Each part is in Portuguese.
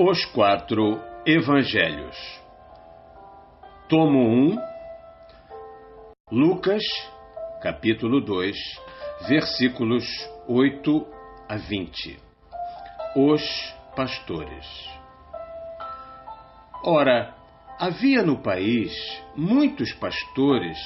Os quatro Evangelhos. Tomo 1, Lucas, capítulo 2, versículos 8 a 20. Os pastores. Ora, havia no país muitos pastores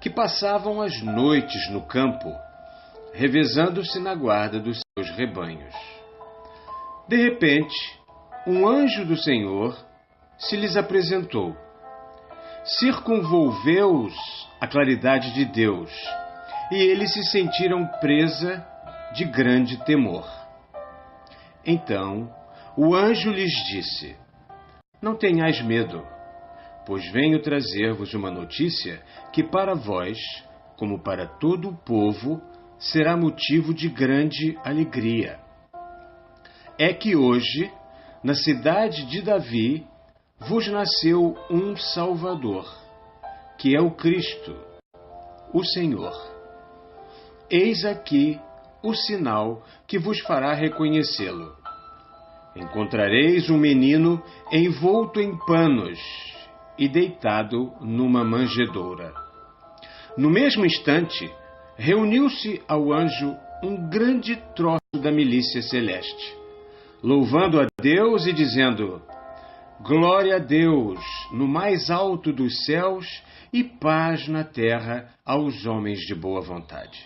que passavam as noites no campo, revezando-se na guarda dos seus rebanhos. De repente, um anjo do Senhor se lhes apresentou. Circunvolveu-os a claridade de Deus, e eles se sentiram presa de grande temor. Então, o anjo lhes disse: Não tenhais medo, pois venho trazer-vos uma notícia que para vós, como para todo o povo, será motivo de grande alegria. É que hoje, na cidade de Davi, vos nasceu um Salvador, que é o Cristo, o Senhor. Eis aqui o sinal que vos fará reconhecê-lo. Encontrareis um menino envolto em panos e deitado numa manjedoura. No mesmo instante, reuniu-se ao anjo um grande troço da milícia celeste, louvando a Deus e dizendo: Glória a Deus no mais alto dos céus e paz na terra aos homens de boa vontade.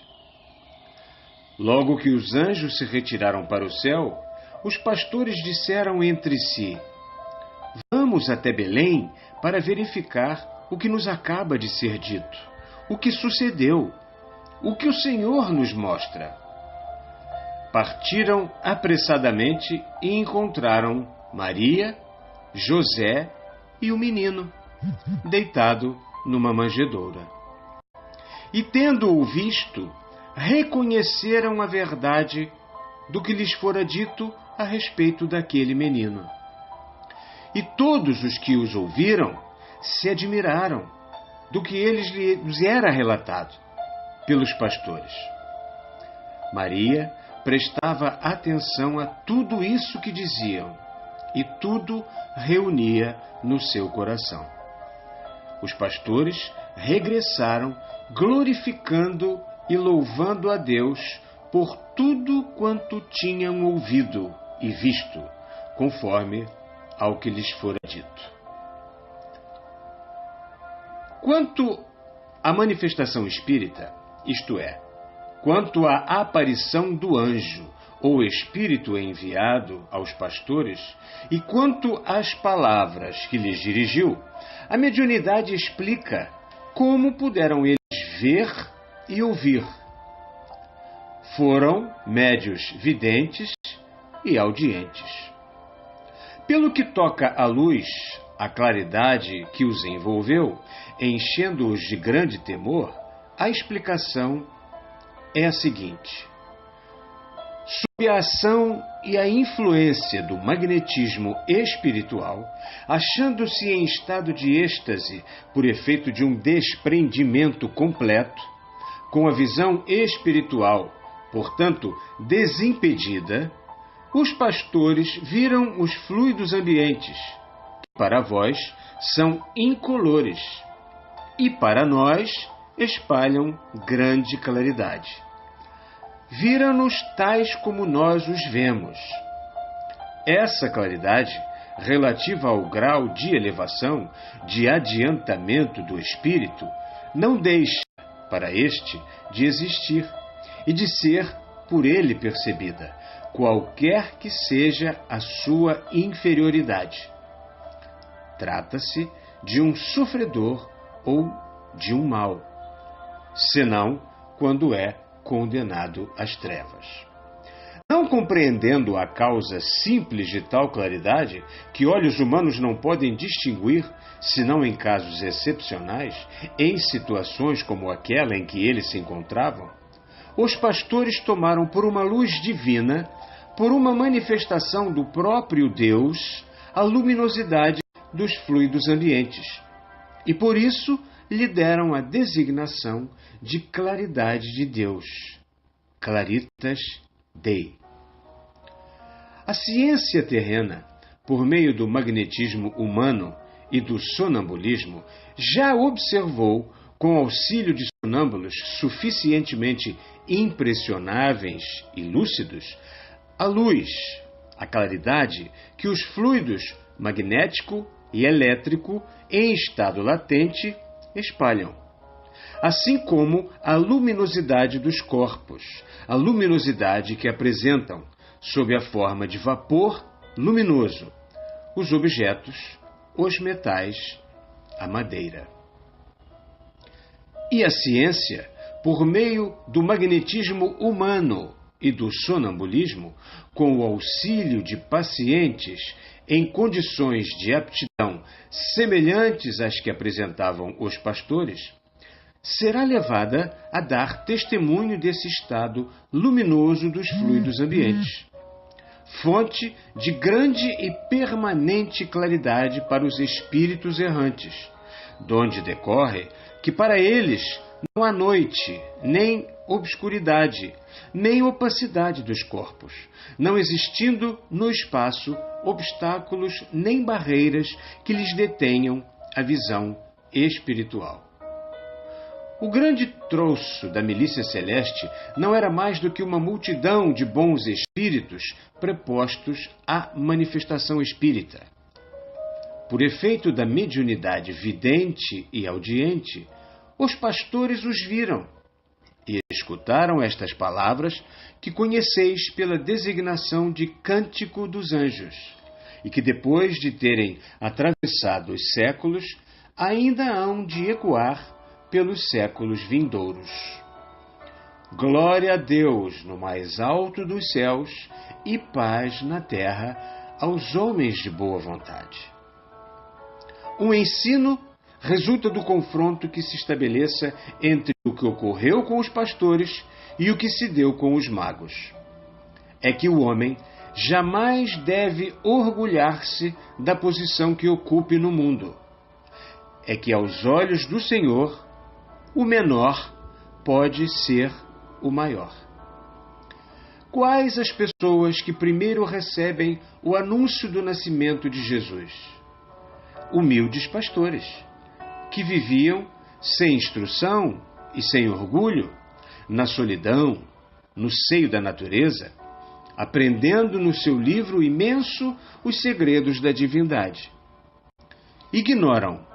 Logo que os anjos se retiraram para o céu, os pastores disseram entre si: Vamos até Belém para verificar o que nos acaba de ser dito, o que sucedeu, o que o Senhor nos mostra. Partiram apressadamente e encontraram Maria, José e o menino, deitado numa manjedoura. E tendo-o visto, reconheceram a verdade do que lhes fora dito a respeito daquele menino. E todos os que os ouviram se admiraram do que lhes era relatado pelos pastores. Maria prestava atenção a tudo isso que diziam, e tudo reunia no seu coração. Os pastores regressaram, glorificando e louvando a Deus por tudo quanto tinham ouvido e visto, conforme ao que lhes fora dito. Quanto à manifestação espírita, isto é, quanto à aparição do anjo ou espírito enviado aos pastores, e quanto às palavras que lhes dirigiu, a mediunidade explica como puderam eles ver e ouvir. Foram médios videntes e audientes. Pelo que toca à luz, a claridade que os envolveu, enchendo-os de grande temor, a explicação é a seguinte: sob a ação e a influência do magnetismo espiritual, achando-se em estado de êxtase por efeito de um desprendimento completo, com a visão espiritual, portanto, desimpedida, os pastores viram os fluidos ambientes, que para vós são incolores, e para nós espalham grande claridade. Viram-nos tais como nós os vemos. Essa claridade, relativa ao grau de elevação, de adiantamento do espírito, não deixa, para este, de existir e de ser por ele percebida, qualquer que seja a sua inferioridade. Trata-se de um sofredor ou de um mal, senão quando é condenado às trevas. Não compreendendo a causa simples de tal claridade, que olhos humanos não podem distinguir, senão em casos excepcionais, em situações como aquela em que eles se encontravam, os pastores tomaram por uma luz divina, por uma manifestação do próprio Deus, a luminosidade dos fluidos ambientes, e por isso lhe deram a designação de claridade de Deus, Claritas Dei. A ciência terrena por meio do magnetismo humano e do sonambulismo, já observou, com auxílio de sonâmbulos suficientemente impressionáveis e lúcidos, a luz, a claridade que os fluidos magnético e elétrico em estado latente espalham, assim como a luminosidade dos corpos, a luminosidade que apresentam sob a forma de vapor luminoso os objetos, os metais, a madeira. E a ciência, por meio do magnetismo humano e do sonambulismo, com o auxílio de pacientes em condições de aptidão semelhantes às que apresentavam os pastores, será levada a dar testemunho desse estado luminoso dos fluidos ambientes, fonte de grande e permanente claridade para os espíritos errantes, donde decorre que para eles não há noite, nem obscuridade, nem opacidade dos corpos, não existindo no espaço obstáculos nem barreiras que lhes detenham a visão espiritual. O grande troço da milícia celeste não era mais do que uma multidão de bons espíritos prepostos à manifestação espírita. Por efeito da mediunidade vidente e audiente, os pastores os viram e escutaram estas palavras que conheceis pela designação de Cântico dos Anjos, e que depois de terem atravessado os séculos, ainda hão de ecoar pelos séculos vindouros. Glória a Deus no mais alto dos céus e paz na terra aos homens de boa vontade. O ensino resulta do confronto que se estabeleça entre o que ocorreu com os pastores e o que se deu com os magos. É que o homem jamais deve orgulhar-se da posição que ocupe no mundo. É que aos olhos do Senhor, o menor pode ser o maior. Quais as pessoas que primeiro recebem o anúncio do nascimento de Jesus? Humildes pastores, que viviam sem instrução e sem orgulho, na solidão, no seio da natureza, aprendendo no seu livro imenso os segredos da divindade. Ignoram,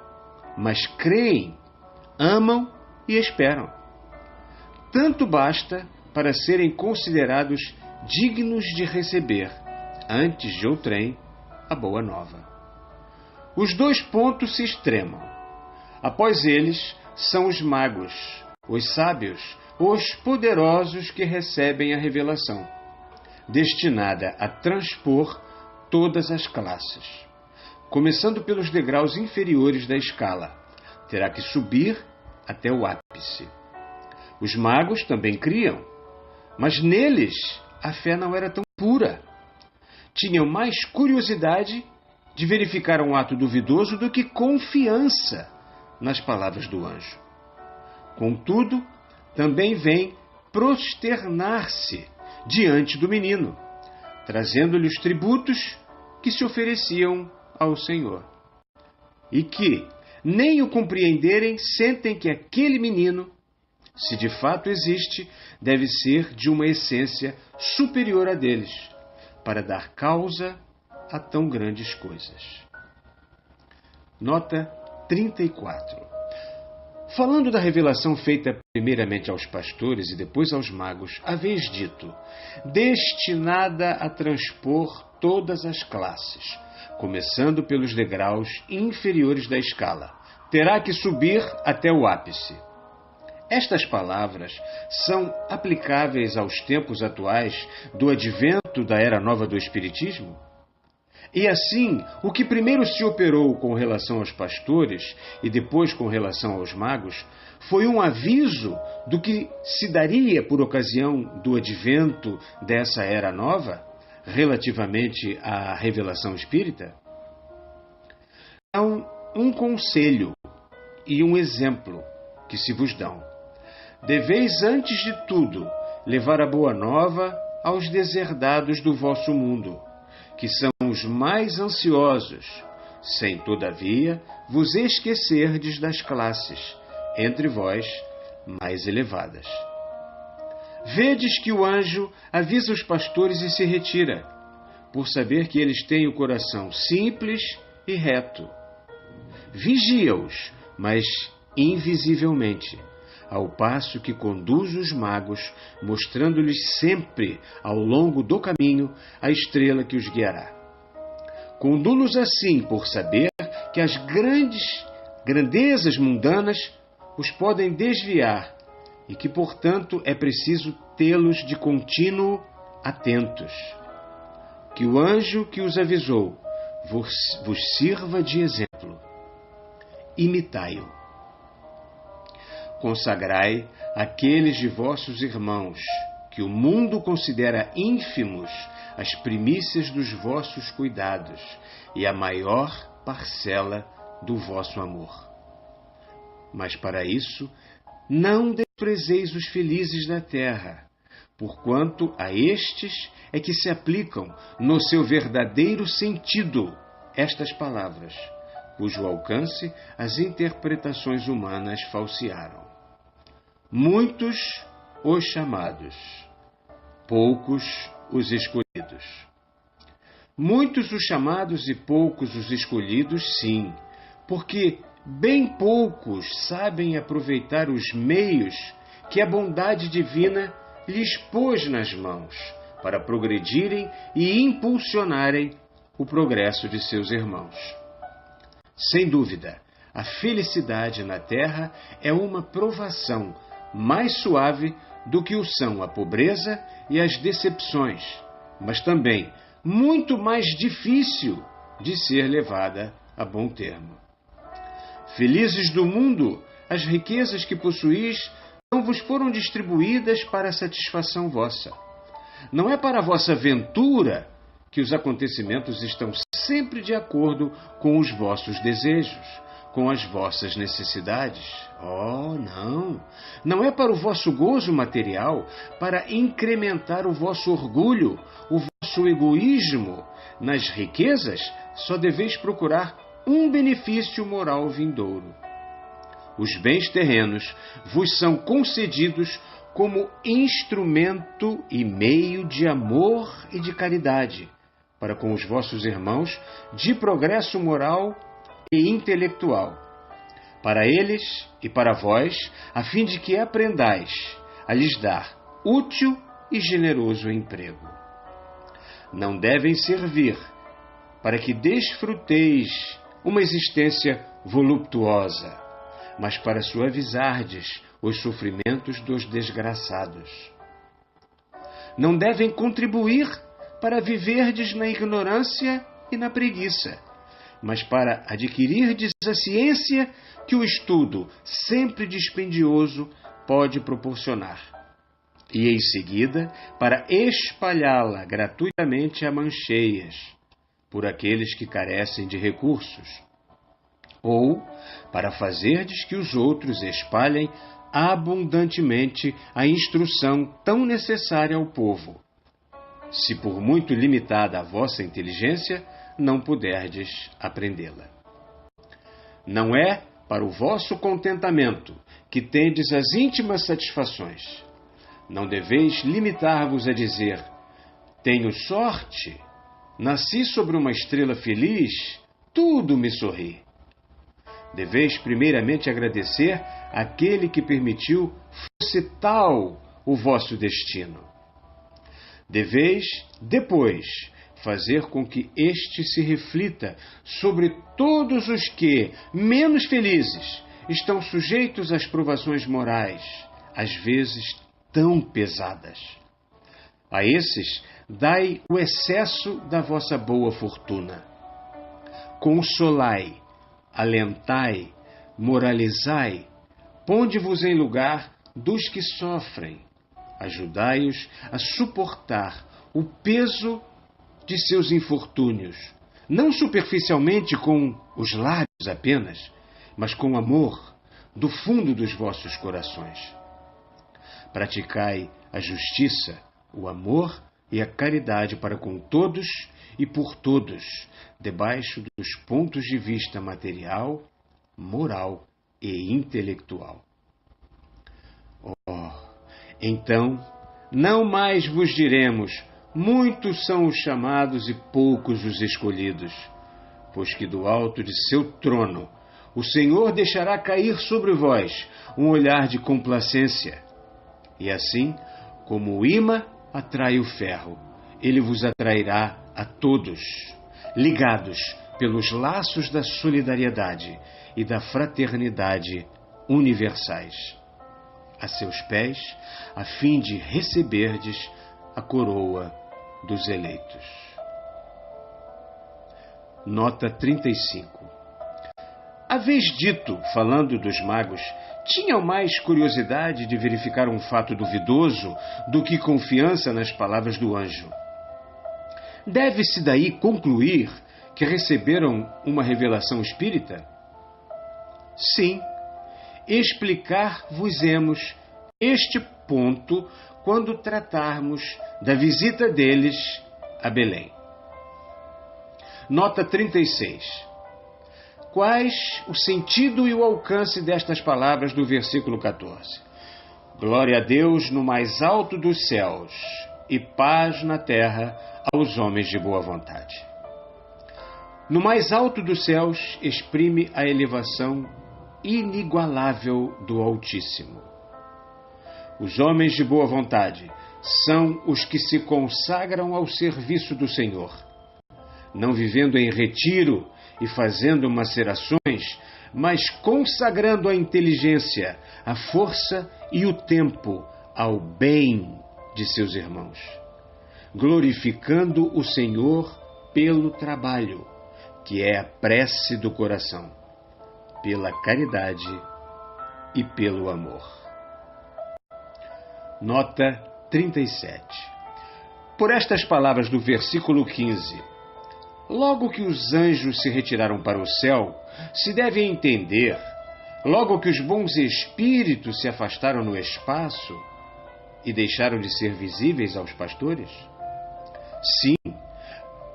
mas creem, amam e esperam. Tanto basta para serem considerados dignos de receber, antes de outrem, a boa nova. Os dois pontos se extremam. Após eles são os magos, os sábios, os poderosos que recebem a revelação, destinada a transpor todas as classes. Começando pelos degraus inferiores da escala, terá que subir até o ápice. Os magos também criam, mas neles a fé não era tão pura. Tinham mais curiosidade de verificar um ato duvidoso do que confiança nas palavras do anjo. Contudo, também vem prosternar-se diante do menino, trazendo-lhe os tributos que se ofereciam ao Senhor. E que, nem o compreenderem, sentem que aquele menino, se de fato existe, deve ser de uma essência superior a deles, para dar causa a tão grandes coisas. Nota 34. Falando da revelação feita primeiramente aos pastores e depois aos magos, haveis dito, destinada a transpor todas as classes, começando pelos degraus inferiores da escala, terá que subir até o ápice. Estas palavras são aplicáveis aos tempos atuais do advento da Era Nova do Espiritismo? E assim, o que primeiro se operou com relação aos pastores e depois com relação aos magos foi um aviso do que se daria por ocasião do advento dessa Era Nova, relativamente à revelação espírita? Há um conselho e um exemplo que se vos dão. Deveis, antes de tudo, levar a boa nova aos deserdados do vosso mundo, que são os mais ansiosos, sem, todavia, vos esquecerdes das classes, entre vós, mais elevadas. Vedes que o anjo avisa os pastores e se retira, por saber que eles têm o coração simples e reto. Vigia-os, mas invisivelmente, ao passo que conduz os magos, mostrando-lhes sempre, ao longo do caminho, a estrela que os guiará. Condu-los assim por saber que as grandezas mundanas os podem desviar e que, portanto, é preciso tê-los de contínuo atentos. Que o anjo que os avisou vos sirva de exemplo. Imitai-o. Consagrai aqueles de vossos irmãos que o mundo considera ínfimos as primícias dos vossos cuidados e a maior parcela do vosso amor. Mas para isso, não desprezeis os felizes da terra, porquanto a estes é que se aplicam, no seu verdadeiro sentido, estas palavras, cujo alcance as interpretações humanas falsearam. Muitos os chamados, poucos os escolhidos. Muitos os chamados e poucos os escolhidos, sim, porque bem poucos sabem aproveitar os meios que a bondade divina lhes pôs nas mãos para progredirem e impulsionarem o progresso de seus irmãos. Sem dúvida, a felicidade na terra é uma provação mais suave do que o são a pobreza e as decepções, mas também muito mais difícil de ser levada a bom termo. Felizes do mundo, as riquezas que possuís não vos foram distribuídas para a satisfação vossa. Não é para a vossa ventura que os acontecimentos estão sempre de acordo com os vossos desejos, com as vossas necessidades. Oh, não! Não é para o vosso gozo material, para incrementar o vosso orgulho, o vosso egoísmo. Nas riquezas, só deveis procurar um benefício moral vindouro. Os bens terrenos vos são concedidos como instrumento e meio de amor e de caridade, para com os vossos irmãos, de progresso moral e intelectual, para eles e para vós, a fim de que aprendais a lhes dar útil e generoso emprego. Não devem servir para que desfruteis uma existência voluptuosa, mas para suavizardes os sofrimentos dos desgraçados. Não devem contribuir para viverdes na ignorância e na preguiça, mas para adquirirdes a ciência que o estudo, sempre dispendioso, pode proporcionar, e em seguida para espalhá-la gratuitamente a mancheias, por aqueles que carecem de recursos, ou para fazerdes que os outros espalhem abundantemente a instrução tão necessária ao povo, se por muito limitada a vossa inteligência, não puderdes aprendê-la. Não é para o vosso contentamento que tendes as íntimas satisfações. Não deveis limitar-vos a dizer: tenho sorte, nasci sobre uma estrela feliz, tudo me sorri. Deveis primeiramente agradecer àquele que permitiu fosse tal o vosso destino. Deveis, depois, fazer com que este se reflita sobre todos os que, menos felizes, estão sujeitos às provações morais, às vezes tão pesadas. A esses, dai o excesso da vossa boa fortuna. Consolai, alentai, moralizai, ponde-vos em lugar dos que sofrem, ajudai-os a suportar o peso de seus infortúnios, não superficialmente com os lábios apenas, mas com amor do fundo dos vossos corações. Praticai a justiça, o amor e a caridade para com todos e por todos, debaixo dos pontos de vista material, moral e intelectual. Oh, então, não mais vos diremos, muitos são os chamados e poucos os escolhidos, pois que do alto de seu trono o Senhor deixará cair sobre vós um olhar de complacência. E assim, como o ímã atrai o ferro, ele vos atrairá a todos, ligados pelos laços da solidariedade e da fraternidade universais, a seus pés, a fim de receberdes a coroa dos eleitos. Nota 35. Haveis dito, falando dos magos, tinham mais curiosidade de verificar um fato duvidoso do que confiança nas palavras do anjo. Deve-se daí concluir que receberam uma revelação espírita? Sim, explicar-vos-emos este ponto quando tratarmos da visita deles a Belém. Nota 36. Quais o sentido e o alcance destas palavras do versículo 14? Glória a Deus no mais alto dos céus e paz na terra aos homens de boa vontade. No mais alto dos céus exprime a elevação inigualável do Altíssimo. Os homens de boa vontade são os que se consagram ao serviço do Senhor, não vivendo em retiro e fazendo macerações, mas consagrando a inteligência, a força e o tempo ao bem de seus irmãos, glorificando o Senhor pelo trabalho, que é a prece do coração, pela caridade e pelo amor. Nota 37. Por estas palavras do versículo 15, logo que os anjos se retiraram para o céu, se deve entender, logo que os bons espíritos se afastaram no espaço e deixaram de ser visíveis aos pastores? Sim,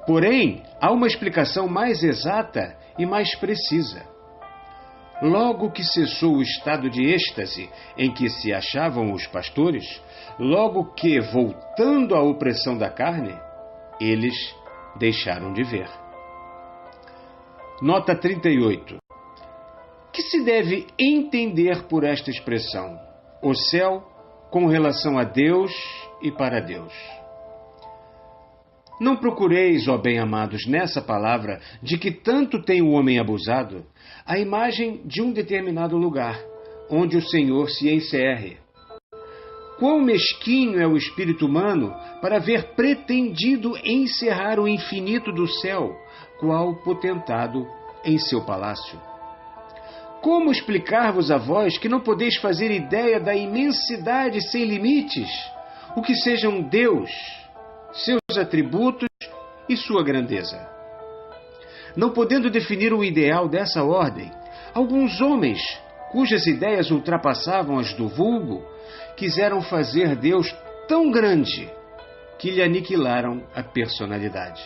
porém, há uma explicação mais exata e mais precisa. Logo que cessou o estado de êxtase em que se achavam os pastores, logo que, voltando à opressão da carne, eles deixaram de ver. Nota 38. Que se deve entender por esta expressão? O céu com relação a Deus e para Deus. Não procureis, ó bem-amados, nessa palavra, de que tanto tem o homem abusado, a imagem de um determinado lugar, onde o Senhor se encerre. Quão mesquinho é o espírito humano para haver pretendido encerrar o infinito do céu, qual potentado em seu palácio. Como explicar-vos a vós que não podeis fazer ideia da imensidade sem limites, o que sejam Deus, seus atributos e sua grandeza? Não podendo definir o ideal dessa ordem, alguns homens, cujas ideias ultrapassavam as do vulgo, quiseram fazer Deus tão grande que lhe aniquilaram a personalidade.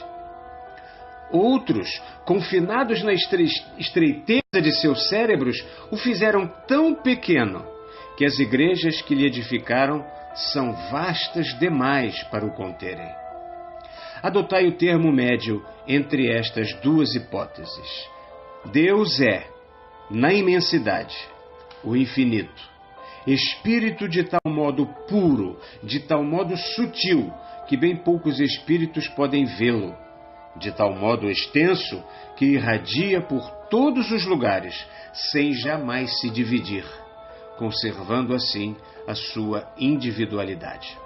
Outros, confinados na estreiteza de seus cérebros, o fizeram tão pequeno que as igrejas que lhe edificaram são vastas demais para o conterem. Adotai o termo médio entre estas duas hipóteses. Deus é, na imensidade, o infinito, espírito de tal modo puro, de tal modo sutil, que bem poucos espíritos podem vê-lo, de tal modo extenso que irradia por todos os lugares, sem jamais se dividir, conservando assim a sua individualidade.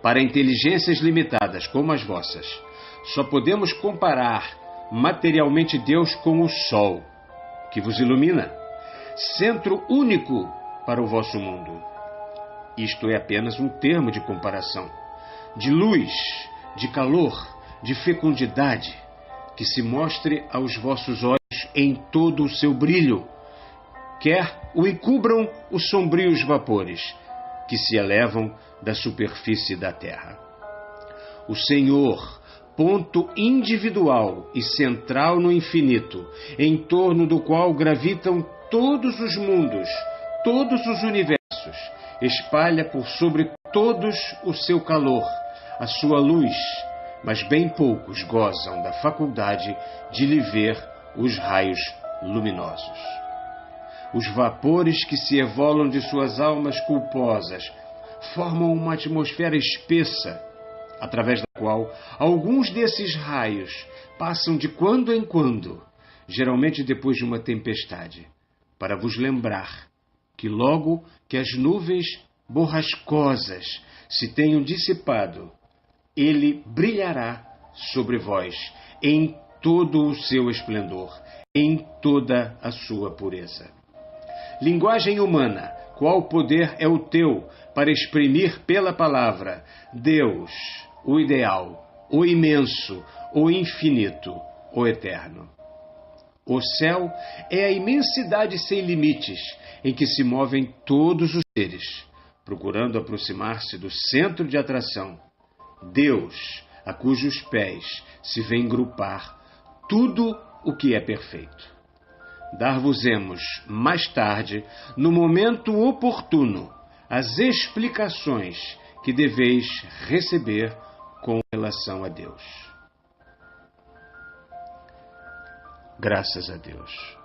Para inteligências limitadas como as vossas, só podemos comparar materialmente Deus com o Sol, que vos ilumina, centro único para o vosso mundo. Isto é apenas um termo de comparação, de luz, de calor, de fecundidade, que se mostre aos vossos olhos em todo o seu brilho, quer o encubram os sombrios vapores que se elevam da superfície da terra. O Senhor, ponto individual e central no infinito, em torno do qual gravitam todos os mundos, todos os universos, espalha por sobre todos o seu calor, a sua luz, mas bem poucos gozam da faculdade de lhe ver os raios luminosos. Os vapores que se evolam de suas almas culposas formam uma atmosfera espessa, através da qual alguns desses raios passam de quando em quando, geralmente depois de uma tempestade, para vos lembrar que logo que as nuvens borrascosas se tenham dissipado, ele brilhará sobre vós em todo o seu esplendor, em toda a sua pureza. Linguagem humana, qual poder é o teu para exprimir pela palavra Deus, o ideal, o imenso, o infinito, o eterno? O céu é a imensidade sem limites em que se movem todos os seres, procurando aproximar-se do centro de atração, Deus, a cujos pés se vem grupar tudo o que é perfeito. Dar-vos-emos, mais tarde, no momento oportuno, as explicações que deveis receber com relação a Deus. Graças a Deus.